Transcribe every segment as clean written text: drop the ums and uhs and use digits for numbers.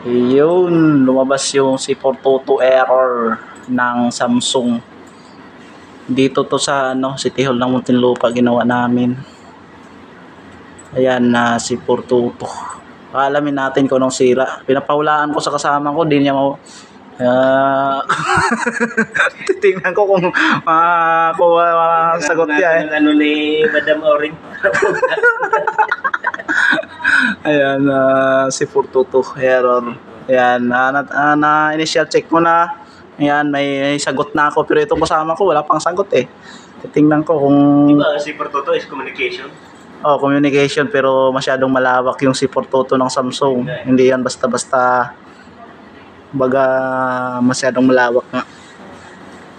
Yun, lumabas yung C422 error ng Samsung. Dito to sa City Hall ng Muntinlupa ginawa namin. Ayan na C422. Alamin natin kung anong sira. Pinapahulaan ko sa kasama ko, di niya titingnan ko kung sagot niya Ano ni Madam Oring. Ayan, C422 error. Ayan, initial check ko na. Ayan, may sagot na ako. Pero itong kasama ko, wala pang sagot eh. Titingnan ko kung... Diba, C422 is communication? Oh, communication. Pero masyadong malawak yung C422 ng Samsung. Hindi yan basta-basta... Baga, masyadong malawak nga.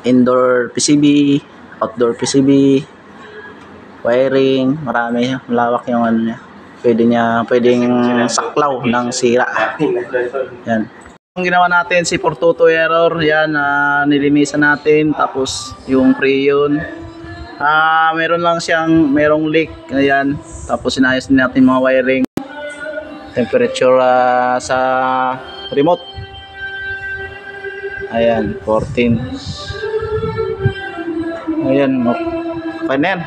Indoor PCB, outdoor PCB, wiring, marami. Malawak yung ano niya. Pwedeng saklaw ng sira. Yan. Ang ginawa natin, C422 error. Yan, nilinisan natin. Tapos, yung Freon. Meron lang merong leak. Ayan. Tapos, sinayos din natin mga wiring. Temperature sa remote. Ayan, 14. Ayan, okay na yan.